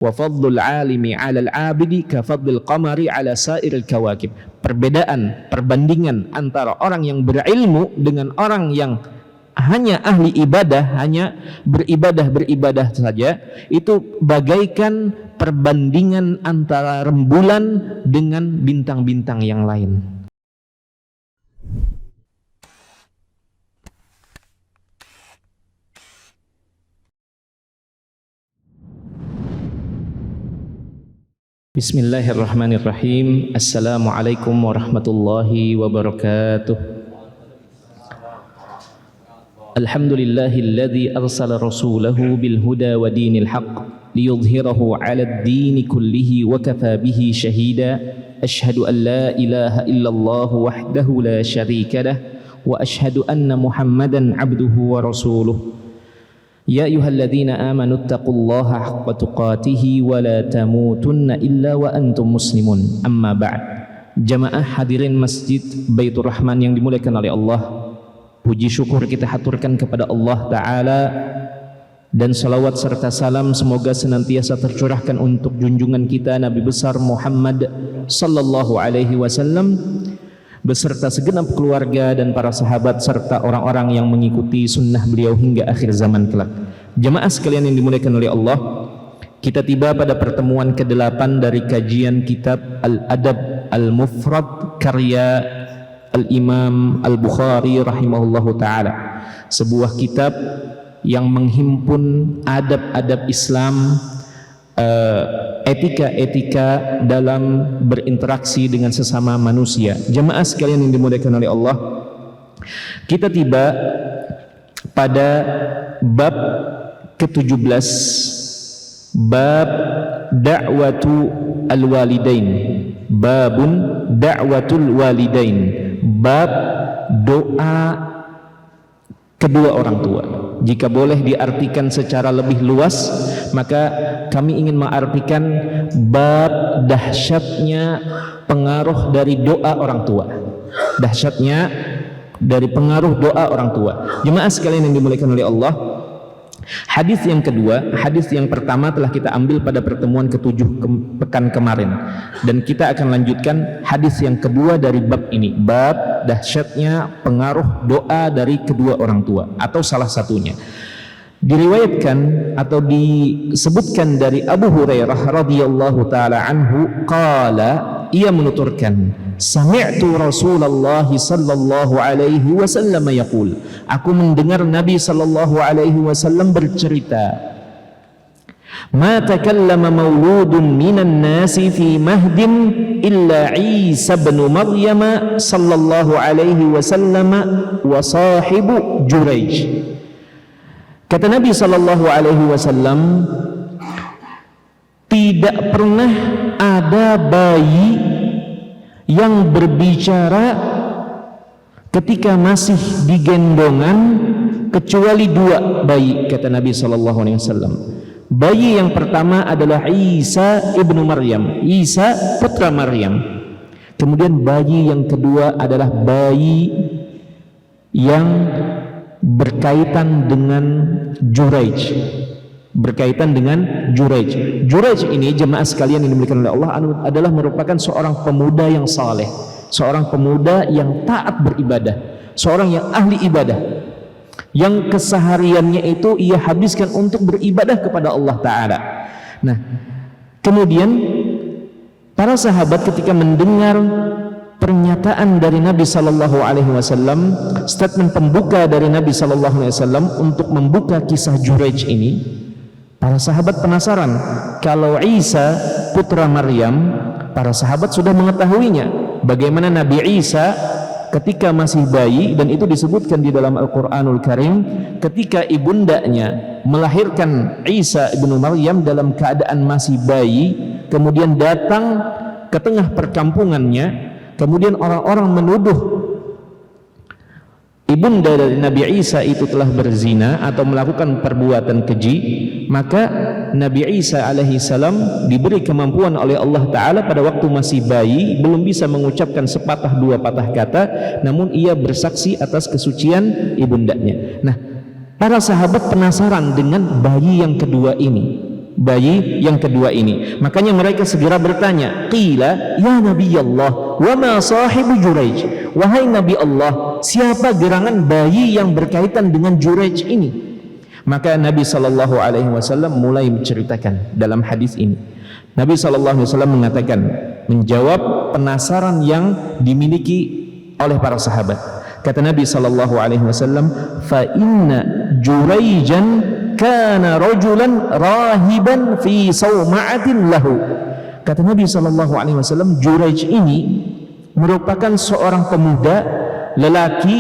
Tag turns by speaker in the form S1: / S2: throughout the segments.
S1: Wa fadlul alimi 'alal 'abidi ka fadlil qamari 'ala sairil kawakib. Perbandingan antara orang yang berilmu dengan orang yang hanya ahli ibadah, hanya beribadah saja, itu bagaikan perbandingan antara rembulan dengan bintang-bintang yang lain. Bismillahirrahmanirrahim. Assalamualaikum warahmatullahi wabarakatuh. Alhamdulillahilladzi arsala rasulahu bil huda wa dinil haqq liyudhhirahu 'alad dini kullihi wa kafa bihi shahida. Asyhadu an la ilaha illallah wahdahu la syarika lah wa asyhadu anna Muhammadan 'abduhu wa rasuluh. Ya ayyuhalladzina amanu taqullaha haqqa tuqatih wa la tamutunna illa wa antum muslimun. Amma ba'd. Jamaah hadirin Masjid Baitur Rahman yang dimuliakan oleh Allah, puji syukur kita haturkan kepada Allah Ta'ala, dan salawat serta salam semoga senantiasa tercurahkan untuk junjungan kita Nabi besar Muhammad sallallahu alaihi wasallam beserta segenap keluarga dan para sahabat serta orang-orang yang mengikuti sunnah beliau hingga akhir zaman kelak. Jemaah sekalian yang dimuliakan oleh Allah, kita tiba pada pertemuan ke-8 dari kajian kitab Al-Adab Al-Mufrad karya Al-Imam Al-Bukhari rahimahullahu ta'ala, sebuah kitab yang menghimpun adab-adab Islam, etika-etika dalam berinteraksi dengan sesama manusia. Jemaah sekalian yang dimuliakan oleh Allah, kita tiba pada bab ke-17, bab da'watu al-walidain. Babun da'watul walidain, bab doa kedua orang tua. Jika boleh diartikan secara lebih luas, maka kami ingin mengartikan bab dahsyatnya pengaruh dari doa orang tua. Dahsyatnya dari pengaruh doa orang tua. Jemaah sekalian yang dimuliakan oleh Allah, hadis yang kedua, hadis yang pertama telah kita ambil pada pertemuan ke-7 pekan kemarin, dan kita akan lanjutkan hadis yang kedua dari bab ini, bab dahsyatnya pengaruh doa dari kedua orang tua atau salah satunya. Diriwayatkan atau disebutkan dari Abu Hurairah radhiyallahu taala anhu, qala, ia menuturkan, sami'tu Rasulullah sallallahu alaihi wasallam yaqul, aku mendengar Nabi sallallahu alaihi wasallam bercerita, ma takallama mauludun minan nasi fi mahdin illa Isa bin Maryam sallallahu alaihi wasallam wa sahibu Juraij. Kata Nabi sallallahu alaihi wasallam, tidak pernah ada bayi yang berbicara ketika masih digendongan kecuali dua bayi, kata Nabi sallallahu alaihi wasallam. Bayi yang pertama adalah Isa ibnu Maryam, Isa putra Maryam. Kemudian bayi yang kedua adalah bayi yang berkaitan dengan Juraij, berkaitan dengan Juraij. Juraij ini, jemaah sekalian yang dimuliakan oleh Allah, adalah merupakan seorang pemuda yang saleh, seorang pemuda yang taat beribadah, seorang yang ahli ibadah, yang kesehariannya itu ia habiskan untuk beribadah kepada Allah Ta'ala. Nah, kemudian para sahabat ketika mendengar pernyataan dari Nabi sallallahu alaihi wasallam, statement pembuka dari Nabi sallallahu alaihi wasallam untuk membuka kisah Juraij ini, para sahabat penasaran. Kalau Isa putra Maryam, para sahabat sudah mengetahuinya, bagaimana Nabi Isa ketika masih bayi, dan itu disebutkan di dalam Al-Qur'anul Karim, ketika ibundanya melahirkan Isa ibnu Maryam dalam keadaan masih bayi, kemudian datang ke tengah perkampungannya, kemudian orang-orang menuduh ibunda dari Nabi Isa itu telah berzina atau melakukan perbuatan keji, maka Nabi Isa alaihi salam diberi kemampuan oleh Allah Ta'ala pada waktu masih bayi, belum bisa mengucapkan sepatah dua patah kata, namun ia bersaksi atas kesucian ibundanya. Nah, para sahabat penasaran dengan bayi yang kedua ini, bayi yang kedua ini. Makanya mereka segera bertanya, qila ya Nabi Allah, wa ma sahibu Juraij, wahai Nabi Allah, siapa gerangan bayi yang berkaitan dengan Juraij ini? Maka Nabi SAW mulai menceritakan dalam hadis ini. Nabi SAW mengatakan, menjawab penasaran yang dimiliki oleh para sahabat. Kata Nabi SAW, fa inna Juraijan kana rajulan rahiban fi sawma'atin lahu. Kata Nabi SAW, Juraij ini merupakan seorang pemuda lelaki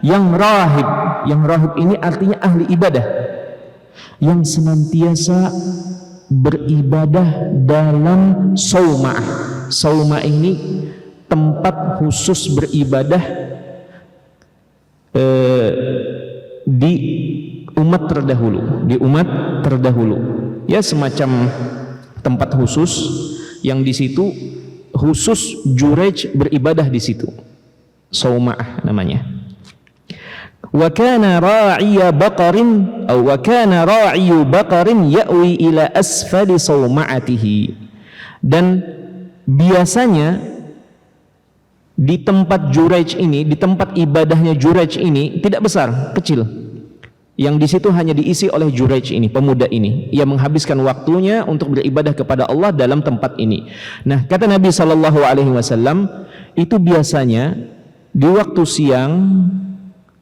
S1: yang rahib. Yang rahib ini artinya ahli ibadah, yang senantiasa beribadah dalam sawma'ah. Sawma'ah ini tempat khusus beribadah di umat terdahulu, ya, semacam tempat khusus yang di situ khusus Juraij beribadah di situ. Sawma'ah namanya. Wa kana ra'iya baqarin atau wa kana ra'iyu baqarin ya'wi ila asfali sawma'atihi. Dan biasanya di tempat Juraij ini, di tempat ibadahnya Juraij ini tidak besar, kecil. Yang di situ hanya diisi oleh Juraij ini, pemuda ini. Ia menghabiskan waktunya untuk beribadah kepada Allah dalam tempat ini. Nah, kata Nabi SAW, itu biasanya di waktu siang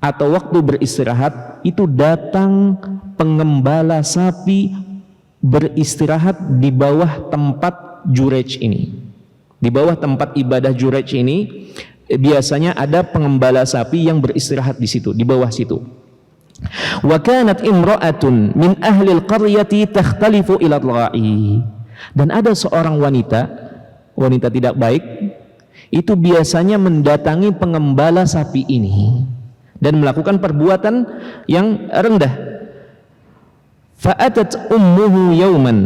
S1: atau waktu beristirahat itu datang pengembala sapi beristirahat di bawah tempat Juraij ini. Di bawah tempat ibadah Juraij ini biasanya ada pengembala sapi yang beristirahat di situ, di bawah situ. Wa kanat imra'atun min ahli al-qaryati takhtalifu ila al-ra'i. Dan ada seorang wanita tidak baik, itu biasanya mendatangi pengembala sapi ini dan melakukan perbuatan yang rendah. Fa'atat ummuhu yawman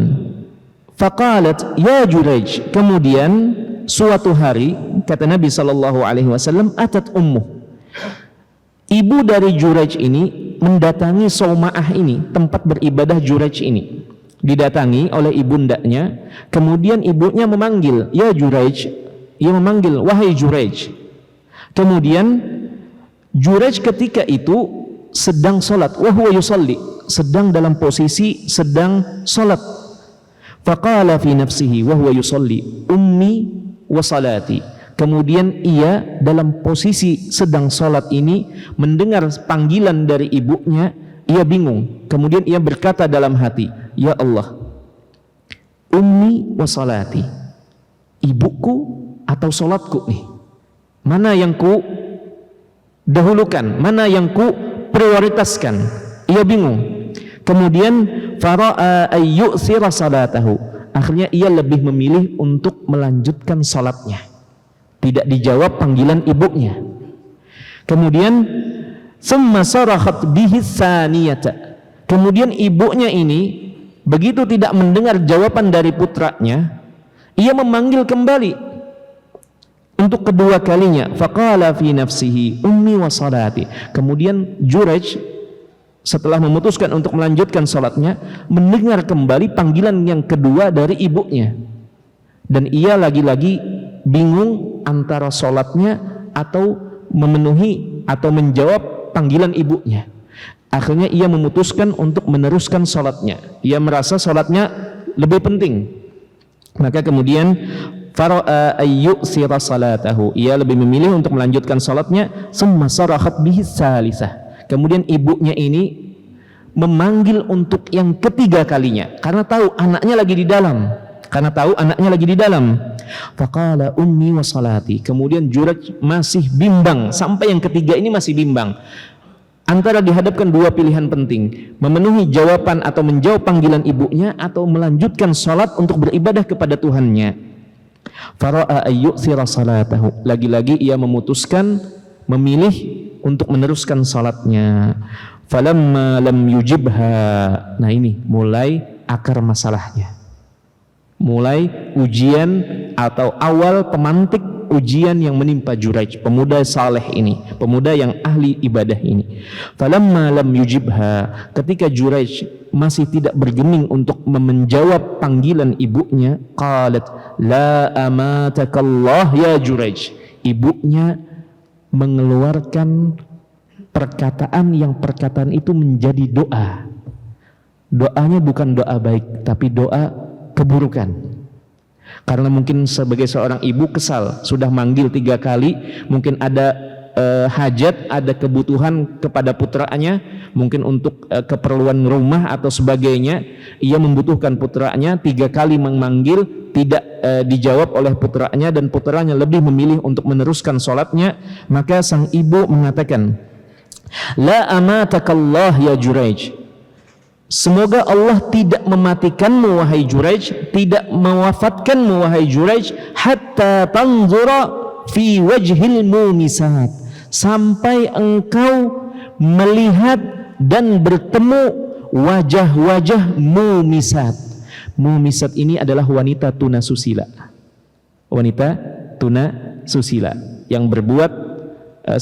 S1: faqalat ya Juraij. Kemudian suatu hari, kata Nabi SAW, atat ummuh, ibu dari Juraij ini mendatangi sawma'ah ini, tempat beribadah Juraij ini. Didatangi oleh ibundanya. Kemudian ibunya memanggil, ya Juraij. Ia memanggil, wahai Juraij. Kemudian Juraij ketika itu sedang salat, wa huwa yusalli, sedang dalam posisi sedang salat. Faqala fi nafsihi wa huwa yusalli, ummi wa salati. Kemudian ia dalam posisi sedang salat ini mendengar panggilan dari ibunya, ia bingung. Kemudian ia berkata dalam hati, ya Allah, ummi wa salati, ibuku atau salatku nih, mana yang ku dahulukan, mana yang ku prioritaskan? Ia bingung. Kemudian fara'a ayyu'thira salatahu, akhirnya ia lebih memilih untuk melanjutkan salatnya. Tidak dijawab panggilan ibunya. Kemudian thumma sarahat bihi tsaniyata. Kemudian ibunya ini begitu tidak mendengar jawaban dari putranya, ia memanggil kembali untuk kedua kalinya. Faqala fi nafsihi ummi wa salati. Kemudian Juraij setelah memutuskan untuk melanjutkan salatnya, mendengar kembali panggilan yang kedua dari ibunya, dan ia lagi-lagi bingung antara salatnya atau memenuhi atau menjawab panggilan ibunya. Akhirnya ia memutuskan untuk meneruskan salatnya. Ia merasa salatnya lebih penting. Maka kemudian fara'a ayyu'sira salatahu, ia lebih memilih untuk melanjutkan salatnya. Summa sarahat bihi tsalisah. Kemudian ibunya ini memanggil untuk yang ketiga kalinya karena tahu anaknya lagi di dalam. Faqala ummi wa salati. Kemudian Juraij masih bimbang, sampai yang ketiga ini masih bimbang antara dihadapkan dua pilihan penting, memenuhi jawaban atau menjawab panggilan ibunya atau melanjutkan salat untuk beribadah kepada Tuhannya. Fara'a ayyu'thira salatahu, lagi-lagi ia memutuskan memilih untuk meneruskan salatnya. Falamma lam yujibha. Nah, ini mulai akar masalahnya, mulai ujian atau awal pemantik ujian yang menimpa Juraij, pemuda saleh ini, pemuda yang ahli ibadah ini. Falamma lam yujibha, ketika Juraij masih tidak bergeming untuk menjawab panggilan ibunya, qalat la amatakallah ya Juraij. Ibunya mengeluarkan perkataan yang perkataan itu menjadi doa. Doanya bukan doa baik, tapi doa keburukan. Karena mungkin sebagai seorang ibu kesal, sudah manggil 3 kali, mungkin ada hajat, ada kebutuhan kepada putranya, mungkin untuk keperluan rumah atau sebagainya, ia membutuhkan putranya, 3 kali memanggil, tidak dijawab oleh putranya, dan putranya lebih memilih untuk meneruskan sholatnya. Maka sang ibu mengatakan, la amatakallah ya Juraij, semoga Allah tidak mematikanmu wahai Juraij, tidak mewafatkanmu wahai Juraij, hatta tanzura fi wajhil mumisat, sampai engkau melihat dan bertemu wajah-wajah mumisat. Mumisat ini adalah wanita tuna susila. Wanita tuna susila yang berbuat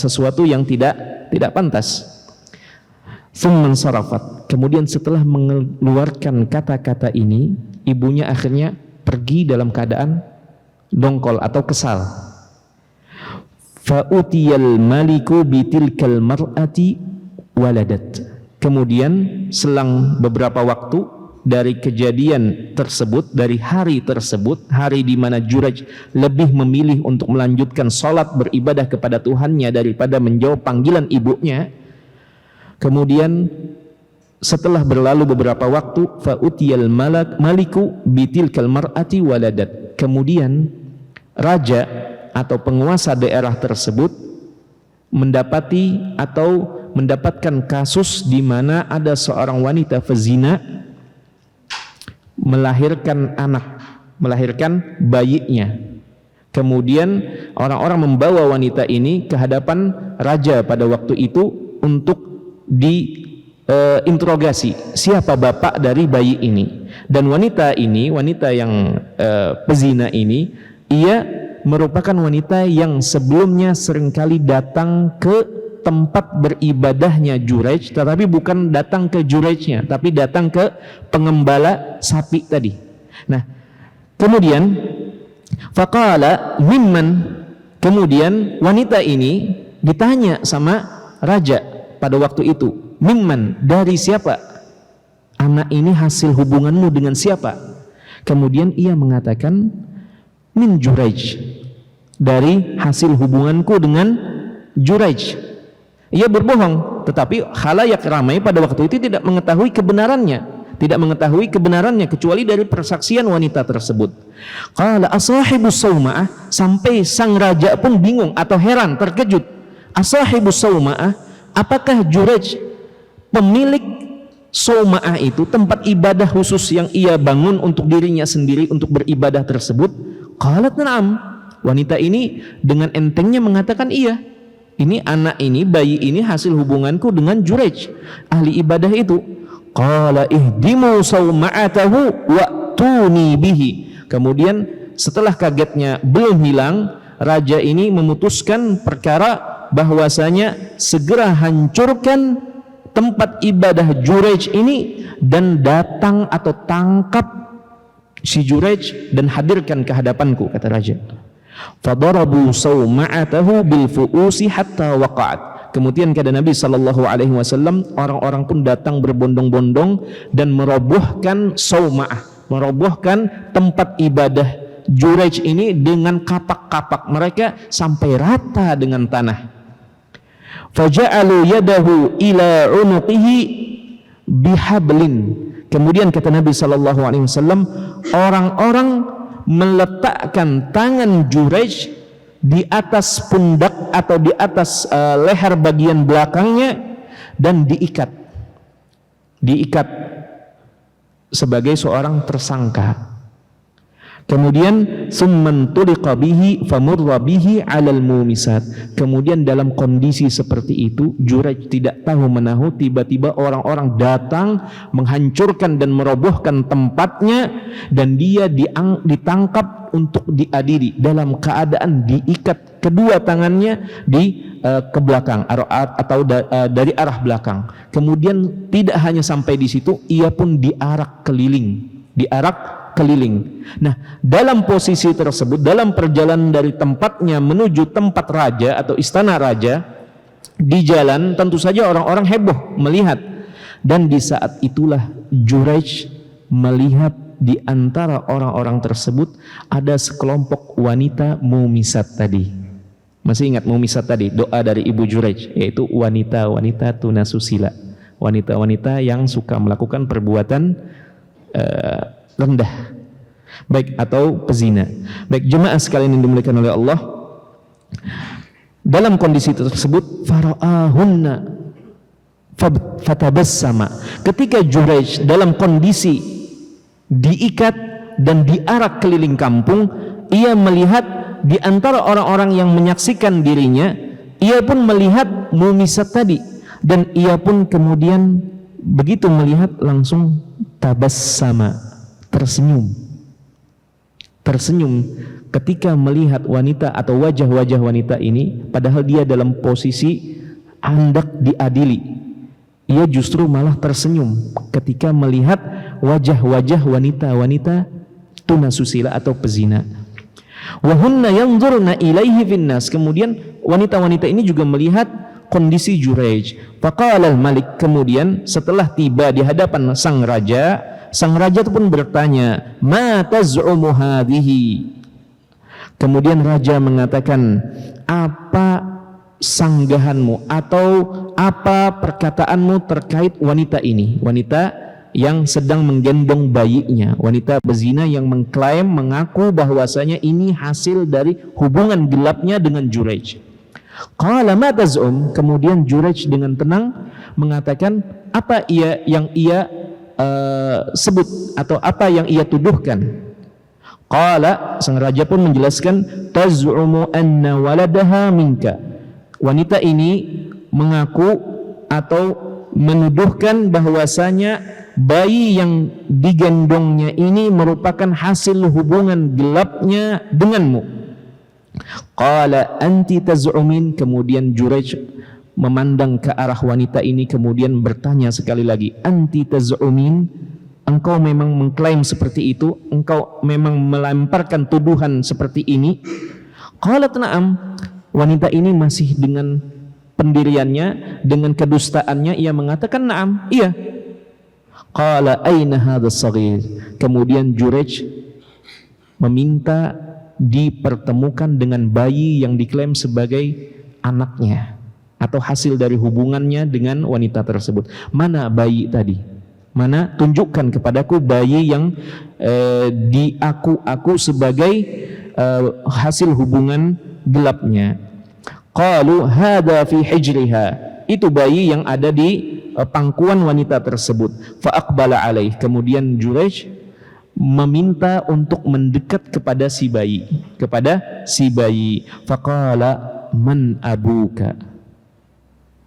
S1: sesuatu yang tidak pantas. Thumman sarafat, kemudian setelah mengeluarkan kata-kata ini, ibunya akhirnya pergi dalam keadaan dongkol atau kesal. Fa utiyal maliku bitilkal mar'ati waladat. Kemudian selang beberapa waktu dari kejadian tersebut, dari hari tersebut, hari di mana Juraij lebih memilih untuk melanjutkan salat beribadah kepada Tuhannya daripada menjawab panggilan ibunya. Kemudian setelah berlalu beberapa waktu, fa utiyal maliku bitilkal mar'ati waladat. Kemudian raja atau penguasa daerah tersebut mendapati atau mendapatkan kasus di mana ada seorang wanita pezina melahirkan anak, melahirkan bayinya. Kemudian orang-orang membawa wanita ini ke hadapan raja pada waktu itu untuk diinterogasi, siapa bapak dari bayi ini. Dan wanita ini, wanita yang pezina ini, ia merupakan wanita yang sebelumnya seringkali datang ke tempat beribadahnya Juraij, tetapi bukan datang ke Juraijnya, tapi datang ke pengembala sapi tadi. Nah, kemudian faqala mimman, kemudian wanita ini ditanya sama raja pada waktu itu, mimman, dari siapa? Anak ini hasil hubunganmu dengan siapa? Kemudian ia mengatakan, min Juraij, dari hasil hubunganku dengan Juraij. Ia berbohong, tetapi khalayak ramai pada waktu itu tidak mengetahui kebenarannya kecuali dari persaksian wanita tersebut. Qala asahibus sauma'ah, sampai sang raja pun bingung atau heran, terkejut. Asahibus sauma'ah, apakah Juraij pemilik sauma'ah itu, tempat ibadah khusus yang ia bangun untuk dirinya sendiri untuk beribadah tersebut? Qalat na'am, wanita ini dengan entengnya mengatakan iya. Ini anak ini, bayi ini hasil hubunganku dengan Juraij, ahli ibadah itu. Qala ihdimu sauma'atahu wa'tuni bihi. Kemudian setelah kagetnya belum hilang, raja ini memutuskan perkara bahwasanya segera hancurkan tempat ibadah Juraij ini dan datang atau tangkap si Juraij dan hadirkan ke hadapanku, kata raja. Fadarabu sauma'atahu bil fu'usi hatta waqa'at. Kemudian kata Nabi sallallahu alaihi wasallam, orang-orang pun datang berbondong-bondong dan merobohkan sauma'ah, merobohkan tempat ibadah Juraij ini dengan kapak-kapak mereka sampai rata dengan tanah. Faja'alu yadahu ila unuqihi bihablin. Kemudian kata Nabi sallallahu alaihi wasallam, orang-orang meletakkan tangan Juraij di atas pundak atau di atas leher bagian belakangnya dan diikat sebagai seorang tersangka. Kemudian summan tuliqa bihi famurra bihi 'alal mumisat. Kemudian dalam kondisi seperti itu, Juraij tidak tahu menahu, tiba-tiba orang-orang datang menghancurkan dan merobohkan tempatnya, dan dia ditangkap untuk diadili dalam keadaan diikat kedua tangannya ke belakang atau dari arah belakang. Kemudian tidak hanya sampai di situ, ia pun diarak keliling. Nah, dalam posisi tersebut, dalam perjalanan dari tempatnya menuju tempat raja atau istana raja, di jalan tentu saja orang-orang heboh melihat, dan di saat itulah Juraij melihat di antara orang-orang tersebut ada sekelompok wanita mumisat tadi. Masih ingat mumisat tadi, doa dari ibu Juraij, yaitu wanita-wanita tunasusila, wanita-wanita yang suka melakukan perbuatan rendah, baik, atau pezina. Baik, jemaah sekalian yang dimuliakan oleh Allah, dalam kondisi tersebut fara'ahunna fatabassama. Ketika Juraij dalam kondisi diikat dan diarak keliling kampung, ia melihat di antara orang-orang yang menyaksikan dirinya, ia pun melihat mumisat tadi, dan ia pun kemudian begitu melihat langsung tabassama, tersenyum ketika melihat wanita atau wajah-wajah wanita ini, padahal dia dalam posisi hendak diadili. Ia justru malah tersenyum ketika melihat wajah-wajah wanita-wanita tunasusila atau pezina. Wa hunna yanzurna ilaihi finnas. Kemudian wanita-wanita ini juga melihat kondisi Juraij. Faqala al-malik, kemudian setelah tiba di hadapan sang raja itu pun bertanya, "Ma taz'umu hadhihi?" Kemudian raja mengatakan, "Apa sanggahanmu atau apa perkataanmu terkait wanita ini?" Wanita yang sedang menggendong bayinya, wanita bezina yang mengklaim, mengaku bahwasanya ini hasil dari hubungan gelapnya dengan Juraij. Qala ma taz'um, kemudian Juraij dengan tenang mengatakan apa yang ia sebut atau apa yang ia tuduhkan. Qala, sang raja pun menjelaskan, taz'umu anna waladaha minka. Wanita ini mengaku atau menuduhkan bahwasanya bayi yang digendongnya ini merupakan hasil hubungan gelapnya denganmu. Qala anti taz'umin, kemudian Juraij memandang ke arah wanita ini kemudian bertanya sekali lagi, anti taz'umin, engkau memang mengklaim seperti itu, engkau memang melemparkan tuduhan seperti ini? Qalat na'am, wanita ini masih dengan pendiriannya, dengan kedustaannya, ia mengatakan na'am, iya. Qala aina hadzal saghir, kemudian Juraij meminta dipertemukan dengan bayi yang diklaim sebagai anaknya atau hasil dari hubungannya dengan wanita tersebut. Mana bayi tadi? Mana, tunjukkan kepadaku bayi yang diaku-aku sebagai hasil hubungan gelapnya. Qalu hadza fi hijriha, itu bayi yang ada di pangkuan wanita tersebut. Fa aqbala alaih, kemudian Juraij meminta untuk mendekat kepada si bayi. Faqala man abuka.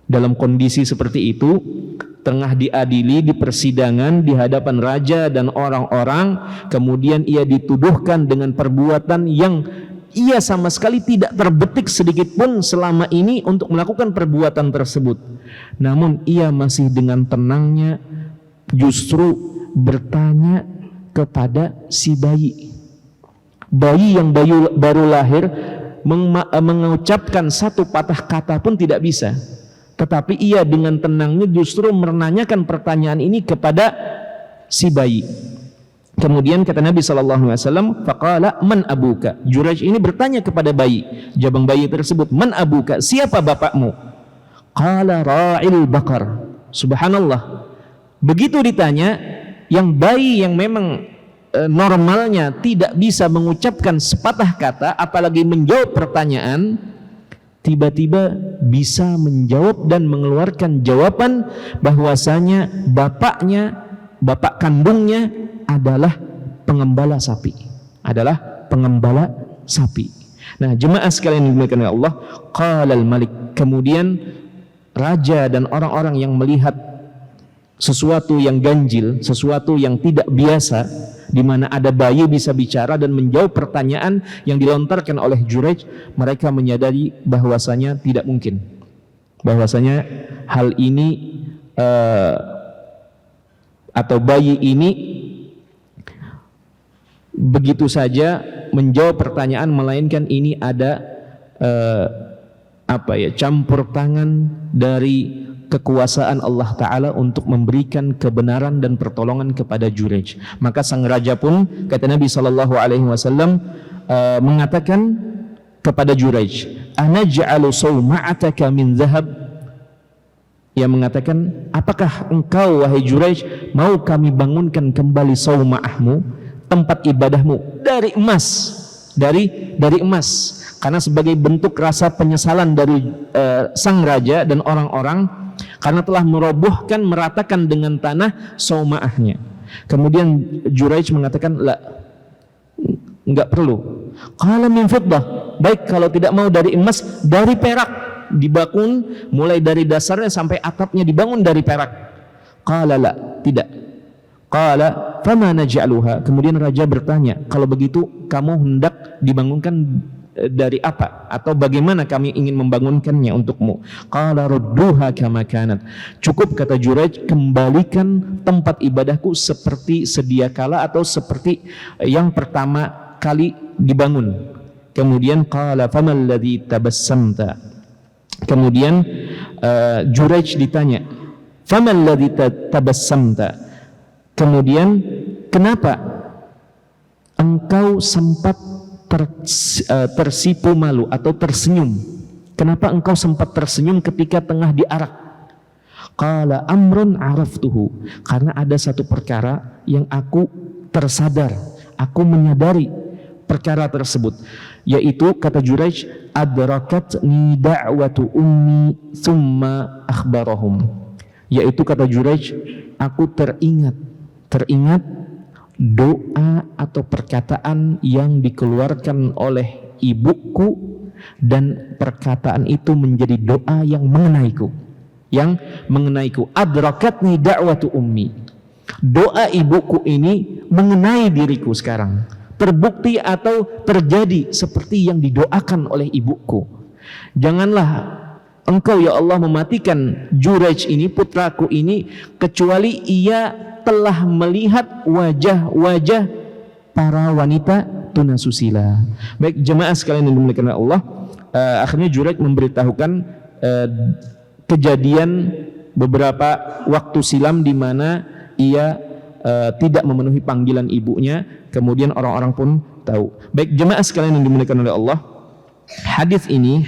S1: Dalam kondisi seperti itu, tengah diadili di persidangan di hadapan raja dan orang-orang, kemudian ia dituduhkan dengan perbuatan yang ia sama sekali tidak terbetik sedikit pun selama ini untuk melakukan perbuatan tersebut. Namun ia masih dengan tenangnya justru bertanya kepada si bayi yang baru lahir, mengucapkan satu patah kata pun tidak bisa. Tetapi ia dengan tenangnya justru menanyakan pertanyaan ini kepada si bayi. Kemudian kata Nabi SAW, faqala man abuka. Juraij ini bertanya kepada bayi, jabang bayi tersebut, man abuka, siapa bapakmu? Qala ra'il bakar. Subhanallah, begitu ditanya, yang bayi yang memang normalnya tidak bisa mengucapkan sepatah kata apalagi menjawab pertanyaan, tiba-tiba bisa menjawab dan mengeluarkan jawaban bahwasanya bapak kandungnya adalah pengembala sapi. adalah pengembala sapi. Nah, jemaah sekalian yang dimuliakan oleh Allah, qalal malik, kemudian raja dan orang-orang yang melihat sesuatu yang ganjil, sesuatu yang tidak biasa, di mana ada bayi bisa bicara dan menjawab pertanyaan yang dilontarkan oleh Juraij, mereka menyadari bahwasanya tidak mungkin, bahwasanya hal ini atau bayi ini begitu saja menjawab pertanyaan, melainkan ini ada campur tangan dari kekuasaan Allah Ta'ala untuk memberikan kebenaran dan pertolongan kepada Juraij. Maka sang raja pun, kata Nabi SAW, mengatakan kepada Juraij, anaj'alu sawma'ataka min zahab. Ia mengatakan, apakah engkau wahai Juraij mau kami bangunkan kembali sawma'ahmu, tempat ibadahmu, dari emas, dari emas. Karena sebagai bentuk rasa penyesalan dari sang raja dan orang-orang karena telah merobohkan, meratakan dengan tanah sawma'ahnya. Kemudian Juraij mengatakan, la, enggak perlu. Qala min fiddah, baik kalau tidak mau dari emas, dari perak, dibangun mulai dari dasarnya sampai atapnya dibangun dari perak. Qala la, tidak. Qala fama naj'aluha, kemudian raja bertanya, kalau begitu kamu hendak dibangunkan dari apa, atau bagaimana kami ingin membangunkannya untukmu? Qala rudduha kama kanat, cukup kata Juraij, kembalikan tempat ibadahku seperti sedia kala atau seperti yang pertama kali dibangun. Kemudian qala famal ladzi tabassamta, kemudian Juraij ditanya, famal ladzi tabassamta, kemudian kenapa engkau sempat tersipu malu atau tersenyum? Kenapa engkau sempat tersenyum ketika tengah diarak? Qala amrun araftuhu, karena ada satu perkara yang aku tersadar, aku menyadari perkara tersebut, yaitu kata Juraij, adrakatni da'watu ummi thumma akhbarahum, yaitu kata Juraij, aku teringat doa atau perkataan yang dikeluarkan oleh ibuku, dan perkataan itu menjadi doa yang mengenaiku, adrakatni da'watu ummi, doa ibuku ini mengenai diriku sekarang, terbukti atau terjadi seperti yang didoakan oleh ibuku. Janganlah engkau ya Allah mematikan Juraij ini, putraku ini, kecuali ia telah melihat wajah-wajah para wanita tunasusila. Baik jemaah sekalian yang dimuliakan Allah, akhirnya Juraij memberitahukan kejadian beberapa waktu silam di mana ia tidak memenuhi panggilan ibunya. Kemudian orang-orang pun tahu. Baik jemaah sekalian yang dimuliakan oleh Allah, hadis ini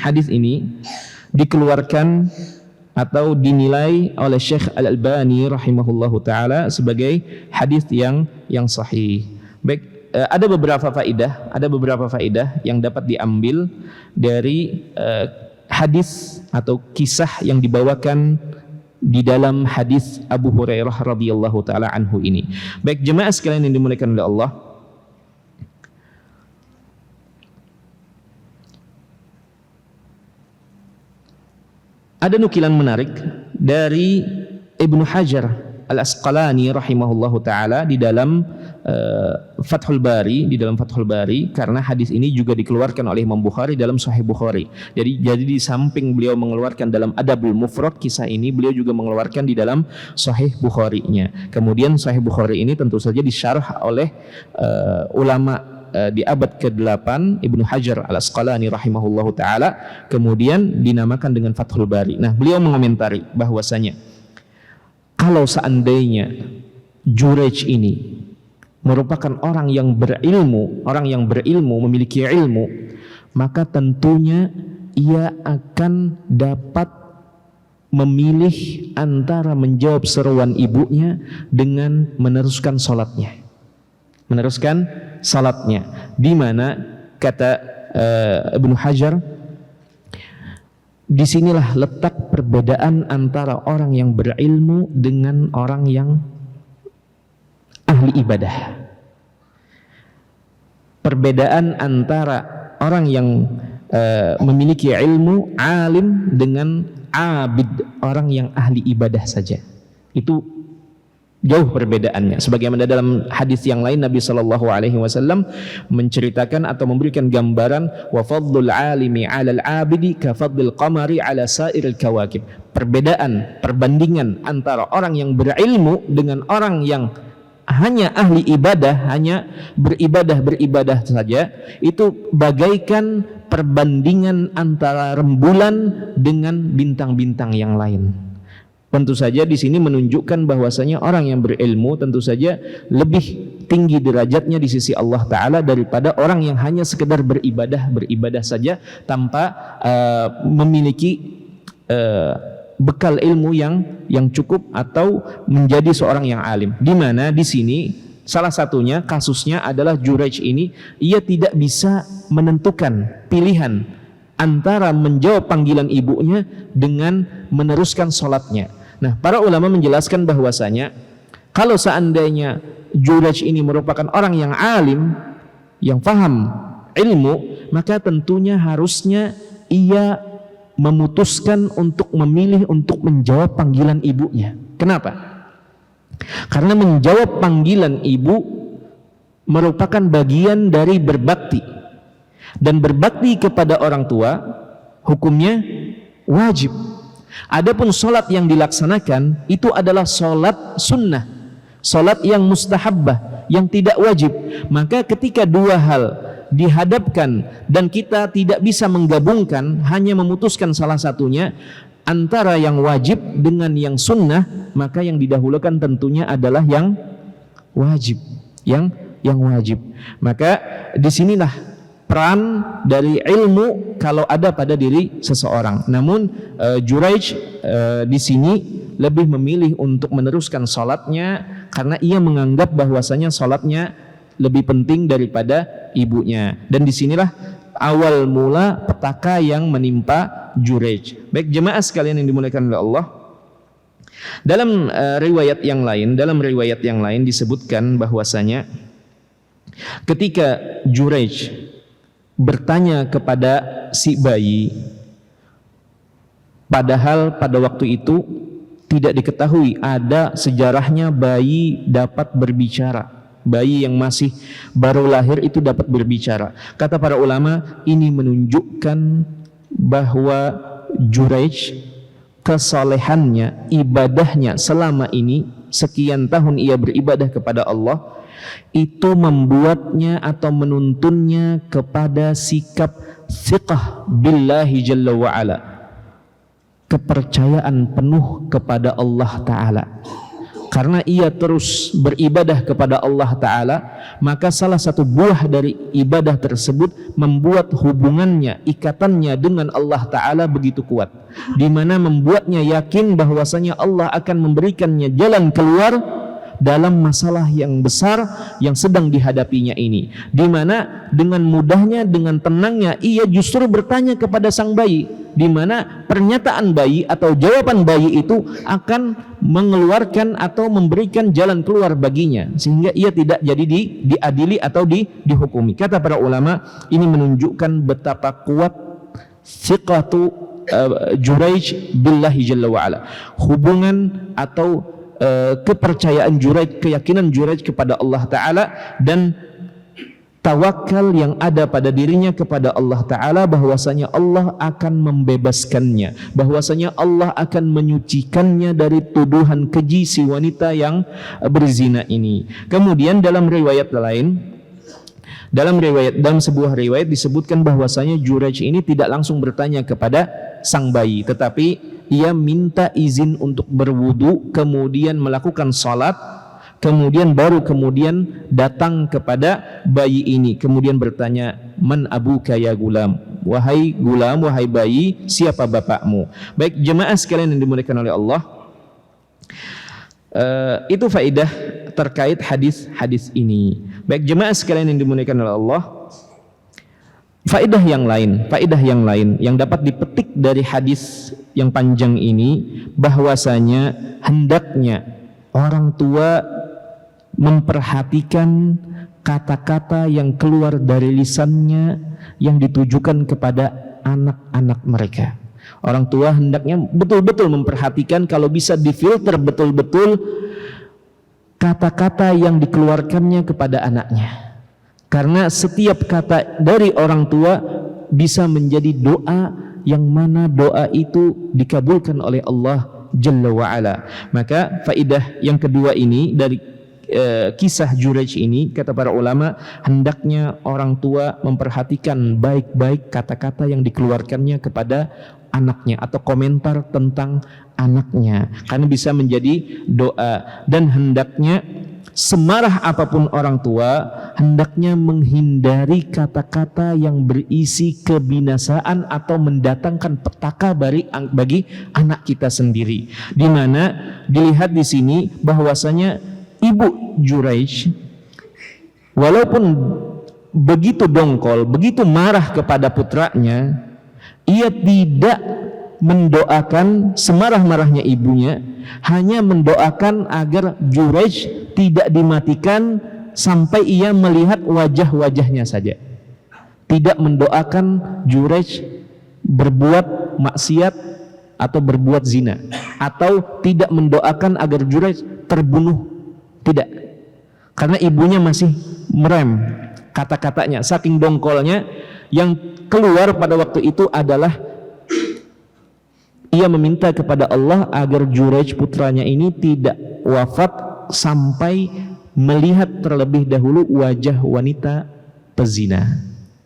S1: dikeluarkan atau dinilai oleh Syekh Al-Albani rahimahullahu taala sebagai hadis yang sahih. Baik, ada beberapa faedah yang dapat diambil dari hadis atau kisah yang dibawakan di dalam hadis Abu Hurairah radhiyallahu taala anhu ini. Baik jemaah sekalian yang dimuliakan oleh Allah, ada nukilan menarik dari Ibnu Hajar Al-Asqalani rahimahullahu taala di dalam Fathul Bari, karena hadis ini juga dikeluarkan oleh Imam Bukhari dalam Sahih Bukhari. Jadi di samping beliau mengeluarkan dalam Adabul Mufrad kisah ini, beliau juga mengeluarkan di dalam Sahih Bukhari-nya. Kemudian Sahih Bukhari ini tentu saja disyarah oleh ulama di abad ke-8 Ibnu Hajar Al-Asqalani rahimahullahu taala, kemudian dinamakan dengan Fathul Bari. Nah, beliau mengomentari bahwasanya kalau seandainya Juraij ini merupakan orang yang berilmu, memiliki ilmu, maka tentunya ia akan dapat memilih antara menjawab seruan ibunya dengan meneruskan salatnya, di mana kata Ibnu Hajar, disinilah letak perbedaan antara orang yang berilmu dengan orang yang ahli ibadah. perbedaan antara orang yang memiliki ilmu alim dengan abid, orang yang ahli ibadah saja. Itu jauh perbedaannya. Sebagaimana dalam hadis yang lain Nabi Shallallahu Alaihi Wasallam menceritakan atau memberikan gambaran wa fadlul alimi 'alal 'abidi ka fadlil qamari 'ala sa'iril kawakib. Perbandingan antara orang yang berilmu dengan orang yang hanya ahli ibadah, hanya beribadah saja, itu bagaikan perbandingan antara rembulan dengan bintang-bintang yang lain. Tentu saja di sini menunjukkan bahwasanya orang yang berilmu tentu saja lebih tinggi derajatnya di sisi Allah Ta'ala daripada orang yang hanya sekedar beribadah saja tanpa memiliki bekal ilmu yang cukup atau menjadi seorang yang alim. Di mana di sini salah satunya kasusnya adalah Juraij ini, ia tidak bisa menentukan pilihan antara menjawab panggilan ibunya dengan meneruskan sholatnya. Nah, para ulama menjelaskan bahwasanya kalau seandainya Juraij ini merupakan orang yang alim, yang paham ilmu, maka tentunya harusnya ia memutuskan untuk memilih untuk menjawab panggilan ibunya. Kenapa? Karena menjawab panggilan ibu merupakan bagian dari berbakti, dan berbakti kepada orang tua hukumnya wajib. Adapun sholat yang dilaksanakan itu adalah sholat sunnah, sholat yang mustahabbah, yang tidak wajib. Maka ketika dua hal dihadapkan dan kita tidak bisa menggabungkan, hanya memutuskan salah satunya antara yang wajib dengan yang sunnah, maka yang didahulukan tentunya adalah yang wajib, yang wajib. Maka disinilah peran dari ilmu kalau ada pada diri seseorang. Namun Juraij di sini lebih memilih untuk meneruskan salatnya karena ia menganggap bahwasanya salatnya lebih penting daripada ibunya. Dan disinilah awal mula petaka yang menimpa Juraij. Baik jemaah sekalian yang dimuliakan oleh Allah, dalam riwayat yang lain disebutkan bahwasanya ketika Juraij bertanya kepada si bayi, padahal pada waktu itu tidak diketahui ada sejarahnya bayi dapat berbicara, bayi yang masih baru lahir itu dapat berbicara. Kata para ulama, ini menunjukkan bahwa Juraij, kesalehannya, ibadahnya selama ini, sekian tahun ia beribadah kepada Allah, itu membuatnya atau menuntunnya kepada sikap thiqah billahi jalla wa'ala, kepercayaan penuh kepada Allah Ta'ala. Karena ia terus beribadah kepada Allah Ta'ala, maka salah satu buah dari ibadah tersebut membuat hubungannya, ikatannya dengan Allah Ta'ala begitu kuat, di mana membuatnya yakin bahwasanya Allah akan memberikannya jalan keluar dalam masalah yang besar yang sedang dihadapinya ini, di mana dengan mudahnya, dengan tenangnya ia justru bertanya kepada sang bayi, di mana pernyataan bayi atau jawaban bayi itu akan mengeluarkan atau memberikan jalan keluar baginya, sehingga ia tidak jadi diadili atau dihukumi. Kata para ulama, ini menunjukkan betapa kuat thiqatu Juraij billahi jalla wa'ala, hubungan atau kepercayaan Juraij, keyakinan Juraij kepada Allah Ta'ala, dan tawakal yang ada pada dirinya kepada Allah Ta'ala, bahwasanya Allah akan membebaskannya, bahwasanya Allah akan menyucikannya dari tuduhan keji si wanita yang berzina ini. Kemudian dalam sebuah riwayat disebutkan bahwasanya Juraij ini tidak langsung bertanya kepada sang bayi, tetapi ia minta izin untuk berwudu, kemudian melakukan salat, kemudian datang kepada bayi ini, kemudian bertanya, man abuka ya gulam, wahai bayi, siapa bapakmu? Baik jemaah sekalian yang dimuliakan oleh Allah, itu faedah terkait hadis ini. Baik jemaah sekalian yang dimuliakan oleh Allah, faedah yang lain yang dapat dipetik dari hadis yang panjang ini, bahwasanya hendaknya orang tua memperhatikan kata-kata yang keluar dari lisannya yang ditujukan kepada anak-anak mereka. Orang tua hendaknya betul-betul memperhatikan, kalau bisa difilter betul-betul kata-kata yang dikeluarkannya kepada anaknya. Karena setiap kata dari orang tua bisa menjadi doa, yang mana doa itu dikabulkan oleh Allah Jalla wa'ala. Maka faidah yang kedua ini dari kisah Jurayj ini, kata para ulama, hendaknya orang tua memperhatikan baik-baik kata-kata yang dikeluarkannya kepada anaknya atau komentar tentang anaknya, karena bisa menjadi doa. Dan hendaknya semarah apapun orang tua, hendaknya menghindari kata-kata yang berisi kebinasaan atau mendatangkan petaka bagi anak kita sendiri. Di mana dilihat di sini bahwasanya ibu Jurayj walaupun begitu dongkol, begitu marah kepada putranya, ia tidak mendoakan semarah-marahnya ibunya, hanya mendoakan agar Jurayj tidak dimatikan sampai ia melihat wajah-wajahnya saja. Tidak mendoakan Jurayj berbuat maksiat atau berbuat zina, atau tidak mendoakan agar Jurayj terbunuh. Tidak, karena ibunya masih merem kata-katanya, saking dongkolnya. Yang keluar pada waktu itu adalah ia meminta kepada Allah agar Jurayj putranya ini tidak wafat sampai melihat terlebih dahulu wajah wanita pezina.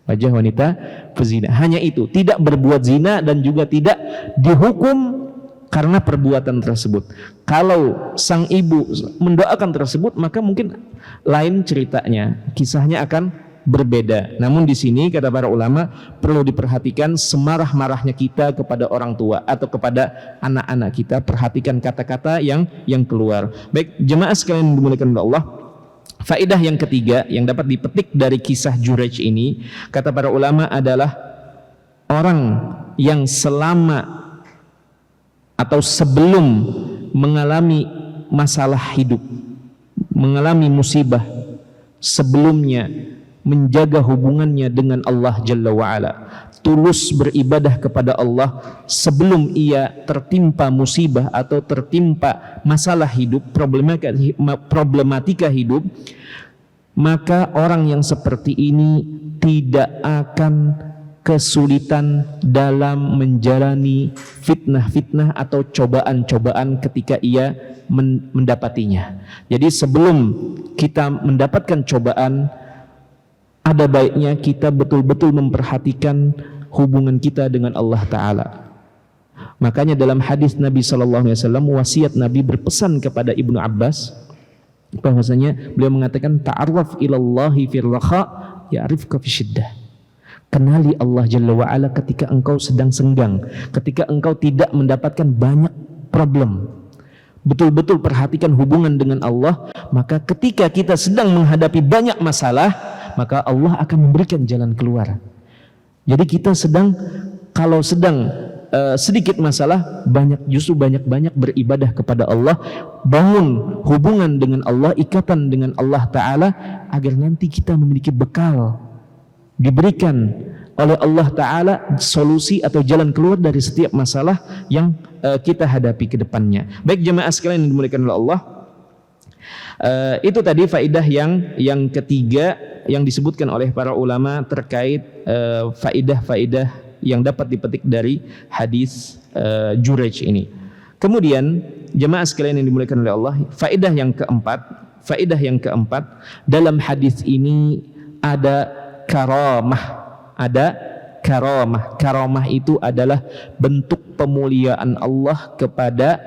S1: Wajah wanita pezina. Hanya itu, tidak berbuat zina dan juga tidak dihukum karena perbuatan tersebut. Kalau sang ibu mendoakan tersebut, maka mungkin lain ceritanya, kisahnya akan berbeda. Namun di sini kata para ulama perlu diperhatikan semarah-marahnya kita kepada orang tua atau kepada anak-anak kita, perhatikan kata-kata yang keluar. Baik, jemaah sekalian yang dimuliakan oleh Allah, faedah yang ketiga yang dapat dipetik dari kisah Jurayj ini, kata para ulama, adalah orang yang selama atau sebelum mengalami masalah hidup, mengalami musibah, sebelumnya menjaga hubungannya dengan Allah Jalla wa'ala, tulus beribadah kepada Allah sebelum ia tertimpa musibah atau tertimpa masalah hidup, problematika hidup, maka orang yang seperti ini tidak akan kesulitan dalam menjalani fitnah-fitnah atau cobaan-cobaan ketika ia mendapatinya. Jadi sebelum kita mendapatkan cobaan, ada baiknya kita betul-betul memperhatikan hubungan kita dengan Allah Ta'ala. Makanya dalam hadis Nabi SAW, wasiat Nabi berpesan kepada Ibnu Abbas bahwasanya beliau mengatakan, ta'arraf ilallahi fir raha ya'rifka fi syiddah. Kenali Allah Jalla wa'ala ketika engkau sedang senggang, ketika engkau tidak mendapatkan banyak problem. Betul-betul perhatikan hubungan dengan Allah, maka ketika kita sedang menghadapi banyak masalah, maka Allah akan memberikan jalan keluar. Jadi kita kalau sedang sedikit masalah, justru banyak-banyak beribadah kepada Allah, bangun hubungan dengan Allah, ikatan dengan Allah Ta'ala, agar nanti kita memiliki bekal, diberikan oleh Allah Ta'ala solusi atau jalan keluar dari setiap masalah yang kita hadapi ke depannya. Baik jemaah sekalian yang dimuliakan oleh Allah, itu tadi faedah yang ketiga yang disebutkan oleh para ulama terkait faedah-faedah yang dapat dipetik dari hadis Jurayj ini. Kemudian jemaah sekalian yang dimuliakan oleh Allah, faedah yang keempat dalam hadis ini ada karamah. Karamah itu adalah bentuk pemuliaan Allah kepada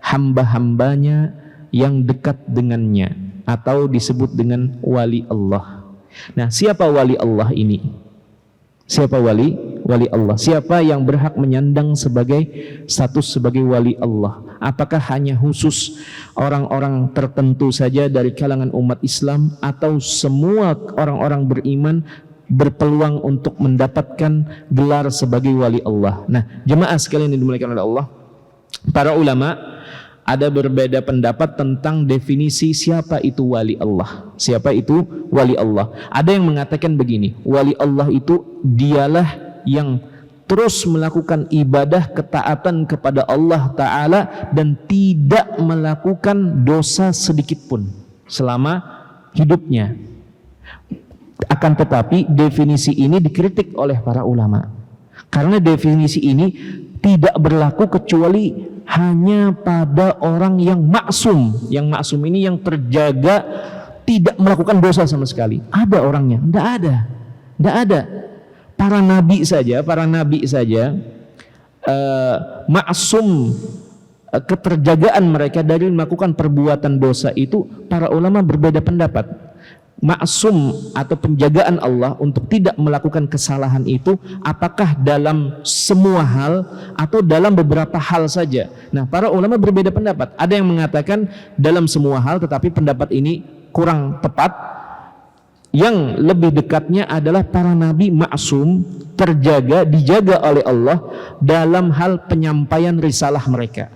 S1: hamba-hambanya yang dekat dengannya, atau disebut dengan wali Allah. Nah, siapa wali Allah ini? Siapa wali Allah? Siapa yang berhak menyandang status sebagai wali Allah? Apakah hanya khusus orang-orang tertentu saja dari kalangan umat Islam, atau semua orang-orang beriman berpeluang untuk mendapatkan gelar sebagai wali Allah? Nah, jemaah sekalian yang dimuliakan oleh Allah, para ulama ada berbeda pendapat tentang definisi siapa itu wali Allah. Siapa itu wali Allah? Ada yang mengatakan begini, wali Allah itu dialah yang terus melakukan ibadah ketaatan kepada Allah Ta'ala dan tidak melakukan dosa sedikit pun selama hidupnya. Akan tetapi definisi ini dikritik oleh para ulama, karena definisi ini tidak berlaku kecuali hanya pada orang yang maksum. Yang maksum ini yang terjaga, tidak melakukan dosa sama sekali. Ada orangnya? Tidak ada. Tidak ada. Para nabi saja maksum, keterjagaan mereka dari melakukan perbuatan dosa itu para ulama berbeda pendapat. Maksum atau penjagaan Allah untuk tidak melakukan kesalahan itu apakah dalam semua hal atau dalam beberapa hal saja? Nah, para ulama berbeda pendapat. Ada yang mengatakan dalam semua hal, tetapi pendapat ini kurang tepat. Yang lebih dekatnya adalah para nabi maksum, terjaga, dijaga oleh Allah dalam hal penyampaian risalah mereka.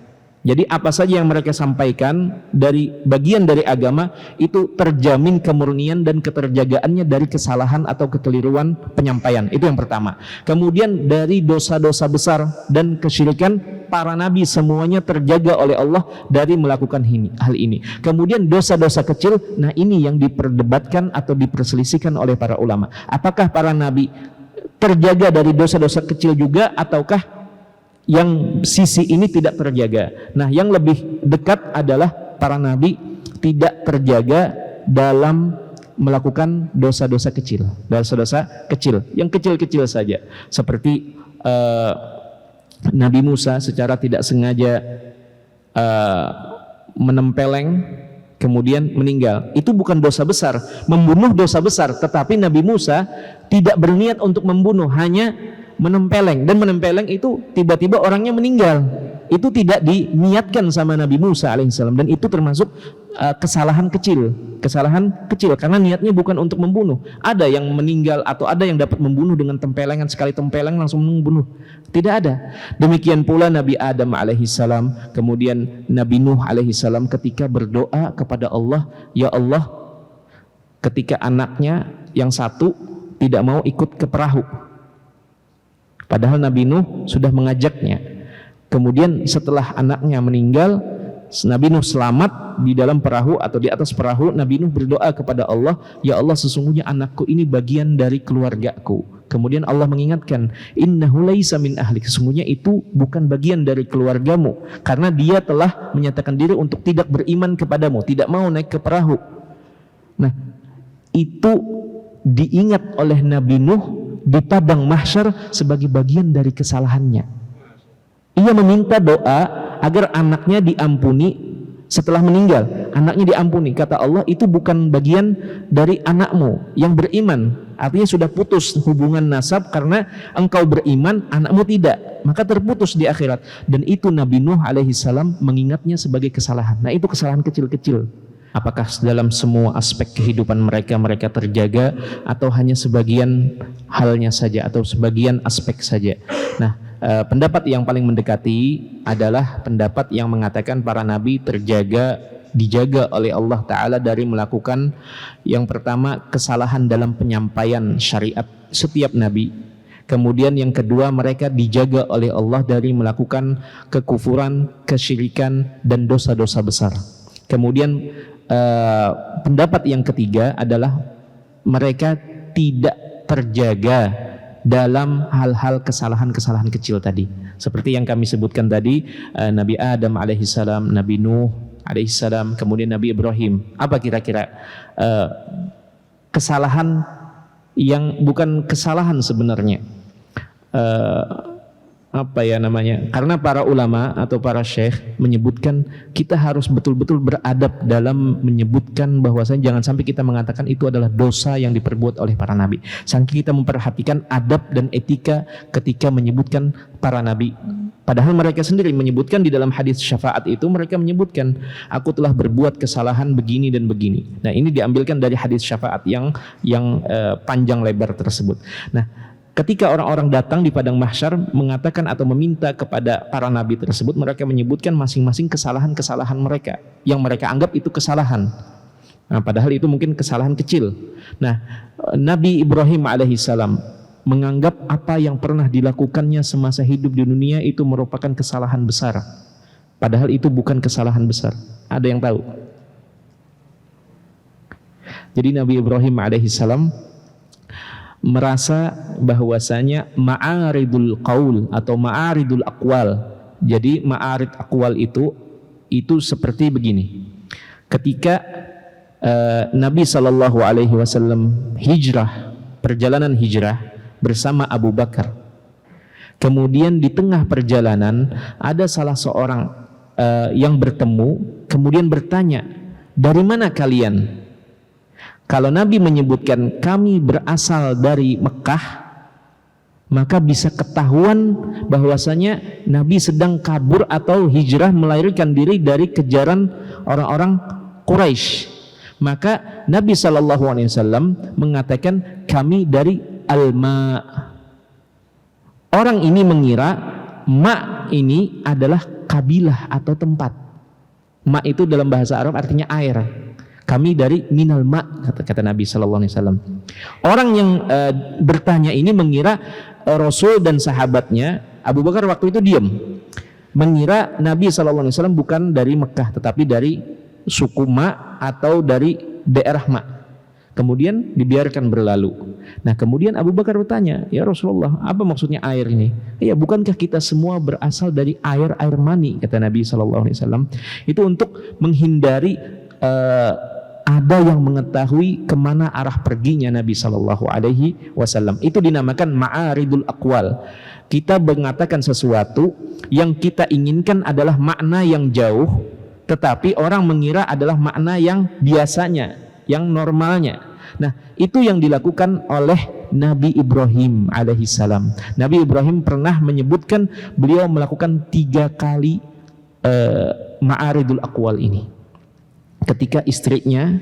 S1: Jadi apa saja yang mereka sampaikan dari bagian dari agama itu terjamin kemurnian dan keterjagaannya dari kesalahan atau kekeliruan penyampaian. Itu yang pertama. Kemudian dari dosa-dosa besar dan kesyirikan, para nabi semuanya terjaga oleh Allah dari melakukan hal ini. Kemudian dosa-dosa kecil, nah ini yang diperdebatkan atau diperselisihkan oleh para ulama. Apakah para nabi terjaga dari dosa-dosa kecil juga, ataukah yang sisi ini tidak terjaga? Nah, yang lebih dekat adalah para nabi tidak terjaga dalam melakukan dosa-dosa kecil. Dosa-dosa kecil, yang kecil-kecil saja. Seperti Nabi Musa secara tidak sengaja menempeleng kemudian meninggal. Itu bukan dosa besar. Membunuh dosa besar, tetapi Nabi Musa tidak berniat untuk membunuh, hanya menempeleng, dan menempeleng itu tiba-tiba orangnya meninggal. Itu tidak diniatkan sama Nabi Musa alaihissalam, dan itu termasuk kesalahan kecil karena niatnya bukan untuk membunuh. Ada yang meninggal atau ada yang dapat membunuh dengan tempelengan, sekali tempeleng langsung membunuh. Tidak ada. Demikian pula Nabi Adam alaihissalam, kemudian Nabi Nuh alaihissalam ketika berdoa kepada Allah, ya Allah, ketika anaknya yang satu tidak mau ikut ke perahu, padahal Nabi Nuh sudah mengajaknya. Kemudian setelah anaknya meninggal, Nabi Nuh selamat di dalam perahu atau di atas perahu. Nabi Nuh berdoa kepada Allah, ya Allah, sesungguhnya anakku ini bagian dari keluargaku. Kemudian Allah mengingatkan, innahu laisa min ahlik, sesungguhnya itu bukan bagian dari keluargamu, karena dia telah menyatakan diri untuk tidak beriman kepadamu, tidak mau naik ke perahu. Nah, itu diingat oleh Nabi Nuh di padang mahsyar sebagai bagian dari kesalahannya. Ia meminta doa agar anaknya diampuni setelah meninggal. Anaknya diampuni. Kata Allah, itu bukan bagian dari anakmu yang beriman. Artinya sudah putus hubungan nasab karena engkau beriman, anakmu tidak. Maka terputus di akhirat. Dan itu Nabi Nuh alaihissalam mengingatnya sebagai kesalahan. Nah, itu kesalahan kecil-kecil. Apakah dalam semua aspek kehidupan mereka terjaga, atau hanya sebagian halnya saja, atau sebagian aspek saja? Nah, pendapat yang paling mendekati adalah pendapat yang mengatakan para nabi dijaga oleh Allah Ta'ala dari melakukan yang pertama kesalahan dalam penyampaian syariat setiap nabi. Kemudian yang kedua, mereka dijaga oleh Allah dari melakukan kekufuran, kesyirikan, dan dosa-dosa besar. Kemudian pendapat yang ketiga adalah mereka tidak terjaga dalam hal-hal kesalahan-kesalahan kecil tadi, seperti yang kami sebutkan tadi, Nabi Adam alaihissalam, Nabi Nuh alaihissalam, kemudian Nabi Ibrahim. Apa kira-kira kesalahan yang bukan kesalahan sebenarnya? Karena para ulama atau para syekh menyebutkan kita harus betul-betul beradab dalam menyebutkan bahwasanya jangan sampai kita mengatakan itu adalah dosa yang diperbuat oleh para nabi. Saking kita memperhatikan adab dan etika ketika menyebutkan para nabi. Padahal mereka sendiri menyebutkan di dalam hadis syafaat itu, mereka menyebutkan aku telah berbuat kesalahan begini dan begini. Nah, ini diambilkan dari hadis syafaat yang panjang lebar tersebut. Nah, Ketika orang-orang datang di padang mahsyar mengatakan atau meminta kepada para nabi tersebut, mereka menyebutkan masing-masing kesalahan-kesalahan mereka yang mereka anggap itu kesalahan. Nah, padahal itu mungkin kesalahan kecil. Nah, Nabi Ibrahim alaihissalam menganggap apa yang pernah dilakukannya semasa hidup di dunia itu merupakan kesalahan besar. Padahal itu bukan kesalahan besar. Ada yang tahu? Jadi Nabi Ibrahim alaihissalam merasa bahwasanya ma'aridul qaul atau ma'aridul aqwal. Jadi ma'arid aqwal itu seperti begini. Ketika Nabi sallallahu alaihi wasallam perjalanan hijrah bersama Abu Bakar. Kemudian di tengah perjalanan ada salah seorang yang bertemu kemudian bertanya, "Dari mana kalian?" Kalau Nabi menyebutkan kami berasal dari Mekah, maka bisa ketahuan bahwasanya Nabi sedang kabur atau hijrah melarikan diri dari kejaran orang-orang Quraisy. Maka Nabi SAW mengatakan kami dari Al-Ma. Orang ini mengira Ma ini adalah kabilah atau tempat. Ma itu dalam bahasa Arab artinya air. Kami dari minal ma, kata Nabi SAW. Orang yang bertanya ini mengira Rasul dan sahabatnya, Abu Bakar waktu itu diam, mengira Nabi SAW bukan dari Mekah tetapi dari suku Ma atau dari daerah Ma. Kemudian dibiarkan berlalu. Nah kemudian Abu Bakar bertanya, "Ya Rasulullah, apa maksudnya air ini?" "Ya, bukankah kita semua berasal dari air mani," kata Nabi SAW. Itu untuk menghindari ada yang mengetahui kemana arah perginya Nabi Shallallahu Alaihi Wasallam. Itu dinamakan ma'aridul aqwal. Kita mengatakan sesuatu yang kita inginkan adalah makna yang jauh, tetapi orang mengira adalah makna yang biasanya, yang normalnya. Nah, itu yang dilakukan oleh Nabi Ibrahim alaihissalam. Nabi Ibrahim pernah menyebutkan beliau melakukan 3 kali ma'aridul aqwal ini. Ketika istrinya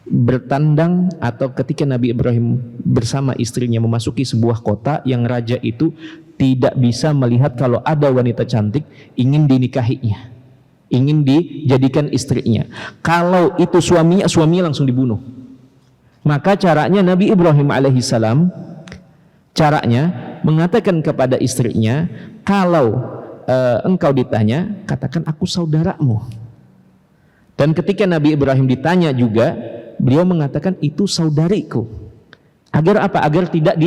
S1: bertandang atau ketika Nabi Ibrahim bersama istrinya memasuki sebuah kota yang raja itu tidak bisa melihat kalau ada wanita cantik ingin dinikahinya, ingin dijadikan istrinya. Kalau itu suaminya langsung dibunuh. Maka caranya Nabi Ibrahim alaihissalam mengatakan kepada istrinya, kalau engkau ditanya, katakan aku saudaramu. Dan ketika Nabi Ibrahim ditanya juga, beliau mengatakan itu saudariku. Agar apa? Agar tidak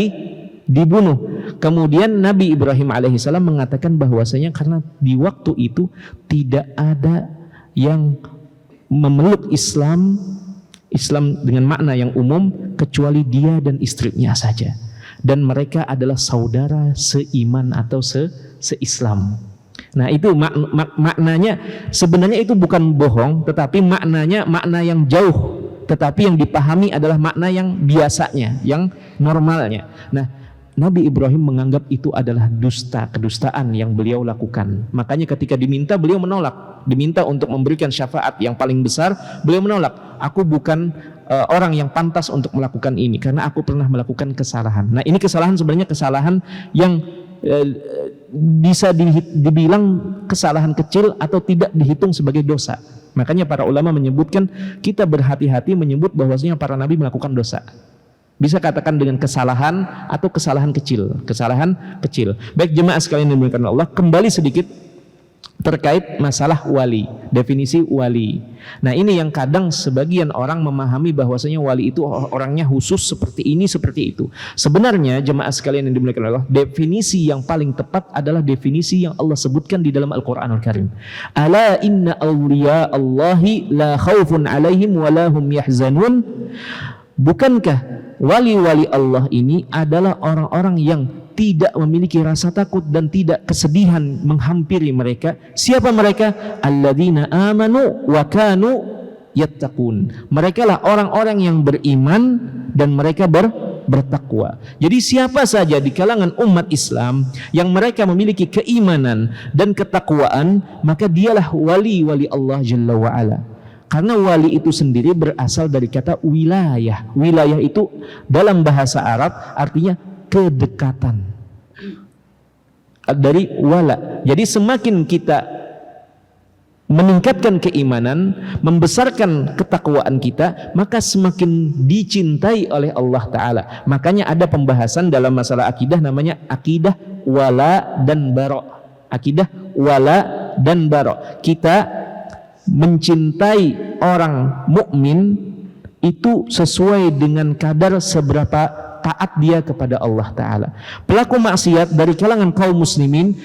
S1: dibunuh. Kemudian Nabi Ibrahim alaihissalam mengatakan bahwasanya karena di waktu itu tidak ada yang memeluk Islam dengan makna yang umum kecuali dia dan istrinya saja. Dan mereka adalah saudara seiman atau seislam. Nah itu maknanya sebenarnya itu bukan bohong, tetapi maknanya makna yang jauh, tetapi yang dipahami adalah makna yang biasanya, yang normalnya. Nah Nabi Ibrahim menganggap itu adalah kedustaan yang beliau lakukan. Makanya ketika diminta beliau menolak, diminta untuk memberikan syafaat yang paling besar, beliau menolak. Aku bukan orang yang pantas untuk melakukan ini karena aku pernah melakukan kesalahan. Nah ini kesalahan sebenarnya kesalahan yang bisa dibilang kesalahan kecil atau tidak dihitung sebagai dosa. Makanya para ulama menyebutkan kita berhati-hati menyebut bahwasanya para nabi melakukan dosa. Bisa katakan dengan kesalahan atau kesalahan kecil. Baik jemaah sekalian yang dimuliakan Allah, kembali sedikit terkait masalah wali, definisi wali. Nah ini yang kadang sebagian orang memahami bahwasanya wali itu orangnya khusus seperti ini, seperti itu. Sebenarnya jemaah sekalian yang dimuliakan Allah, definisi yang paling tepat adalah definisi yang Allah sebutkan di dalam Al-Quranul Karim. Ala inna awliya Allahi la khawfun alaihim wa la hum yahzanun. Bukankah wali-wali Allah ini adalah orang-orang yang tidak memiliki rasa takut dan tidak kesedihan menghampiri mereka? Siapa mereka? Alladzina amanu wa kanu yattaqun. Mereka lah orang-orang yang beriman dan mereka bertakwa. Jadi siapa saja di kalangan umat Islam yang mereka memiliki keimanan dan ketakwaan, maka dialah wali-wali Allah Jalla wa Ala. Karena wali itu sendiri berasal dari kata wilayah. Wilayah itu dalam bahasa Arab artinya kedekatan. Dari wala. Jadi semakin kita meningkatkan keimanan, membesarkan ketakwaan kita, maka semakin dicintai oleh Allah Ta'ala. Makanya ada pembahasan dalam masalah akidah namanya akidah wala dan bara. Akidah wala dan bara. Kita mencintai orang mukmin itu sesuai dengan kadar seberapa taat dia kepada Allah Ta'ala. Pelaku maksiat dari kalangan kaum muslimin,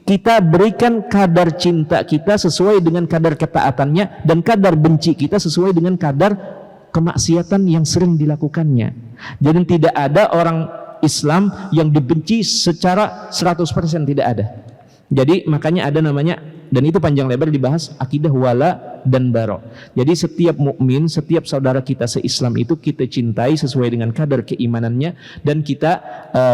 S1: kita berikan kadar cinta kita sesuai dengan kadar ketaatannya, dan kadar benci kita sesuai dengan kadar kemaksiatan yang sering dilakukannya. Jadi tidak ada orang Islam yang dibenci secara 100%, tidak ada. Jadi makanya ada namanya, dan itu panjang lebar dibahas, akidah wala dan bara. Jadi setiap mukmin, setiap saudara kita se-Islam itu kita cintai sesuai dengan kadar keimanannya, dan kita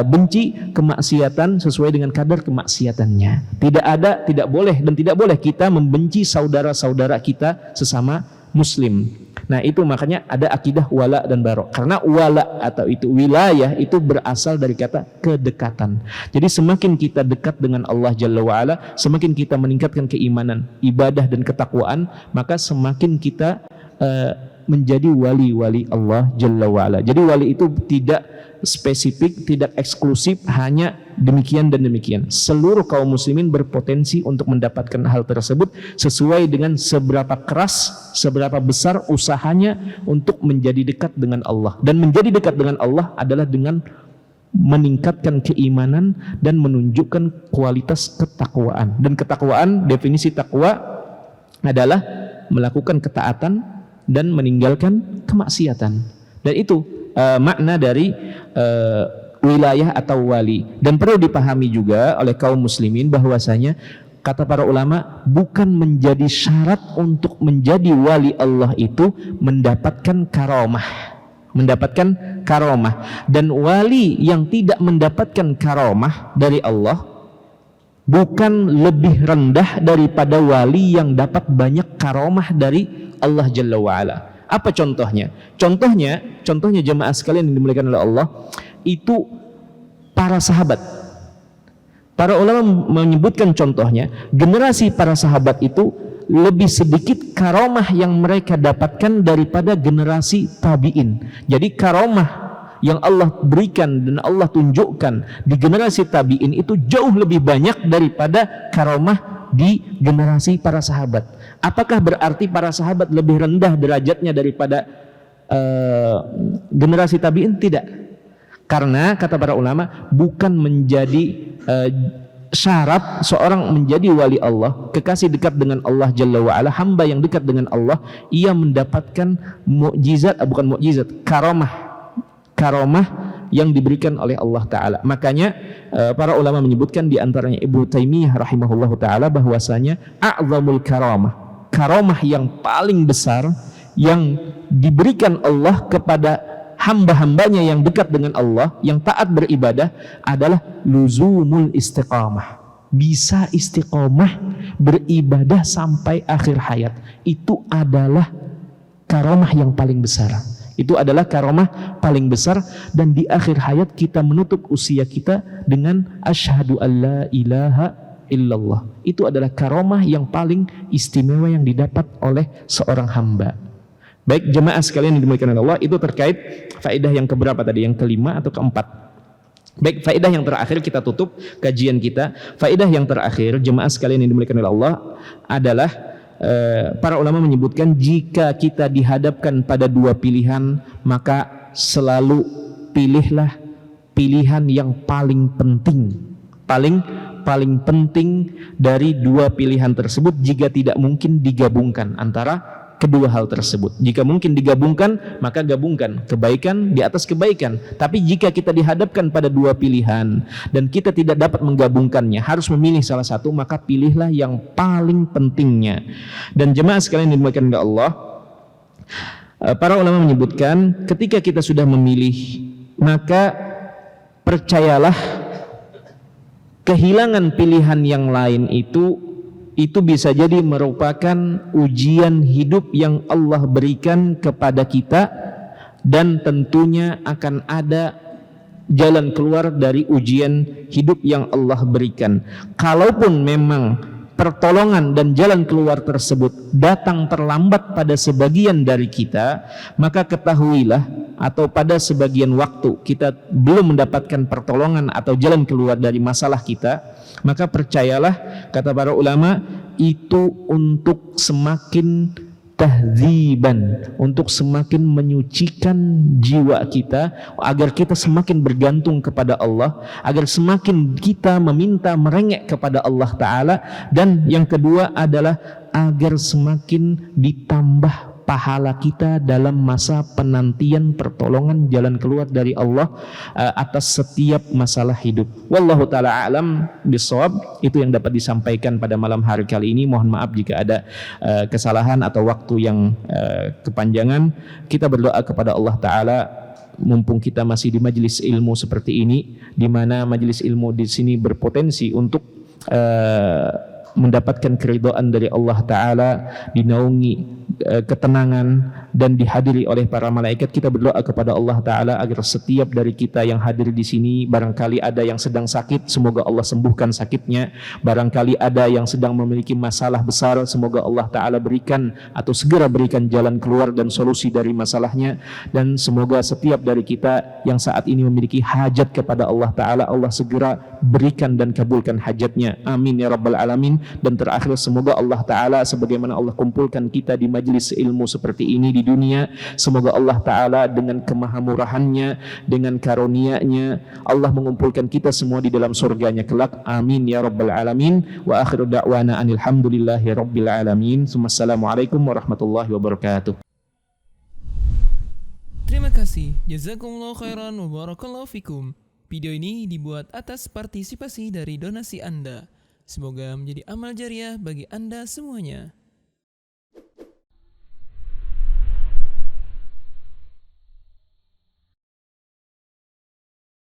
S1: benci kemaksiatan sesuai dengan kadar kemaksiatannya. Tidak boleh kita membenci saudara-saudara kita sesama muslim. Nah itu makanya ada akidah wala dan bara. Karena wala atau itu wilayah itu berasal dari kata kedekatan. Jadi semakin kita dekat dengan Allah Jalla wa'ala, semakin kita meningkatkan keimanan, ibadah dan ketakwaan, maka semakin kita menjadi wali-wali Allah Jalla wa'ala. Jadi wali itu tidak spesifik, tidak eksklusif, hanya demikian dan demikian. Seluruh kaum muslimin berpotensi untuk mendapatkan hal tersebut sesuai dengan seberapa keras, seberapa besar usahanya untuk menjadi dekat dengan Allah. Dan menjadi dekat dengan Allah adalah dengan meningkatkan keimanan dan menunjukkan kualitas ketakwaan. Dan ketakwaan, definisi takwa adalah melakukan ketaatan dan meninggalkan kemaksiatan. Dan itu makna dari wilayah atau wali. Dan perlu dipahami juga oleh kaum muslimin bahwasanya kata para ulama, bukan menjadi syarat untuk menjadi wali Allah itu mendapatkan karomah. Dan wali yang tidak mendapatkan karomah dari Allah bukan lebih rendah daripada wali yang dapat banyak karomah dari Allah Jalla wa'ala. Apa contohnya? Contohnya jemaah sekalian yang dimuliakan oleh Allah, itu para sahabat. Para ulama menyebutkan contohnya, generasi para sahabat itu lebih sedikit karomah yang mereka dapatkan daripada generasi tabi'in. Jadi karomah yang Allah berikan dan Allah tunjukkan di generasi tabi'in itu jauh lebih banyak daripada karomah di generasi para sahabat. Apakah berarti para sahabat lebih rendah derajatnya daripada generasi tabi'in? Tidak. Karena kata para ulama, bukan menjadi syarat seorang menjadi wali Allah, kekasih dekat dengan Allah Jalla wa'ala, hamba yang dekat dengan Allah, ia mendapatkan karomah yang diberikan oleh Allah Ta'ala. Makanya para ulama menyebutkan, di antaranya Ibnu Taimiyah rahimahullahu ta'ala, bahwasanya a'zamul karomah yang paling besar yang diberikan Allah kepada hamba-hambanya yang dekat dengan Allah, yang taat beribadah, adalah luzumul istiqamah. Bisa istiqamah beribadah sampai akhir hayat. Itu adalah karomah yang paling besar. Itu adalah karomah paling besar, dan di akhir hayat kita menutup usia kita dengan asyhadu alla ilaha illallah. Itu adalah karomah yang paling istimewa yang didapat oleh seorang hamba. Baik jemaah sekalian yang dimuliakan oleh Allah, itu terkait faedah yang keberapa tadi? Yang kelima atau keempat? Baik, faedah yang terakhir kita tutup kajian kita. Faedah yang terakhir jemaah sekalian yang dimuliakan oleh Allah adalah para ulama menyebutkan, jika kita dihadapkan pada dua pilihan, maka selalu pilihlah pilihan yang paling penting. Paling penting dari dua pilihan tersebut, jika tidak mungkin digabungkan antara kedua hal tersebut. Jika mungkin digabungkan, maka gabungkan kebaikan di atas kebaikan. Tapi jika kita dihadapkan pada dua pilihan dan kita tidak dapat menggabungkannya, harus memilih salah satu, maka pilihlah yang paling pentingnya. Dan jemaah sekalian dimuliakan oleh Allah, para ulama menyebutkan, ketika kita sudah memilih, maka percayalah, kehilangan pilihan yang lain itu bisa jadi merupakan ujian hidup yang Allah berikan kepada kita, dan tentunya akan ada jalan keluar dari ujian hidup yang Allah berikan. Kalaupun memang pertolongan dan jalan keluar tersebut datang terlambat pada sebagian dari kita, maka ketahuilah, atau pada sebagian waktu kita belum mendapatkan pertolongan atau jalan keluar dari masalah kita, maka percayalah, kata para ulama, itu untuk semakin tahdziban, untuk semakin menyucikan jiwa kita, agar kita semakin bergantung kepada Allah, agar semakin kita meminta merengek kepada Allah Ta'ala. Dan yang kedua adalah agar semakin ditambah pahala kita dalam masa penantian pertolongan jalan keluar dari Allah atas setiap masalah hidup. Wallahu ta'ala a'lam bishawab. Itu yang dapat disampaikan pada malam hari kali ini. Mohon maaf jika ada kesalahan atau waktu yang kepanjangan. Kita berdoa kepada Allah Ta'ala, mumpung kita masih di majelis ilmu seperti ini, di mana majelis ilmu di sini berpotensi untuk mendapatkan keridhaan dari Allah Ta'ala, dinaungi ketenangan dan dihadiri oleh para malaikat. Kita berdoa kepada Allah Ta'ala agar setiap dari kita yang hadir di sini, barangkali ada yang sedang sakit, semoga Allah sembuhkan sakitnya. Barangkali ada yang sedang memiliki masalah besar, semoga Allah Ta'ala berikan atau segera berikan jalan keluar dan solusi dari masalahnya. Dan semoga setiap dari kita yang saat ini memiliki hajat kepada Allah Ta'ala, Allah segera berikan dan kabulkan hajatnya. Amin ya rabbal alamin. Dan terakhir, semoga Allah Ta'ala, sebagaimana Allah kumpulkan kita di majelis ilmu seperti ini di dunia, semoga Allah Ta'ala dengan kemahamurahannya, dengan karunia-Nya, Allah mengumpulkan kita semua di dalam surganya kelak. Amin ya rabbal alamin. Wa akhiru da'wana anil hamdulillahi rabbil alamin. Assalamualaikum warahmatullahi wabarakatuh.
S2: Terima kasih. Jazakumullah khairan wa barakallahu fikum. Video ini dibuat atas partisipasi dari donasi Anda. Semoga menjadi amal jariah bagi Anda semuanya.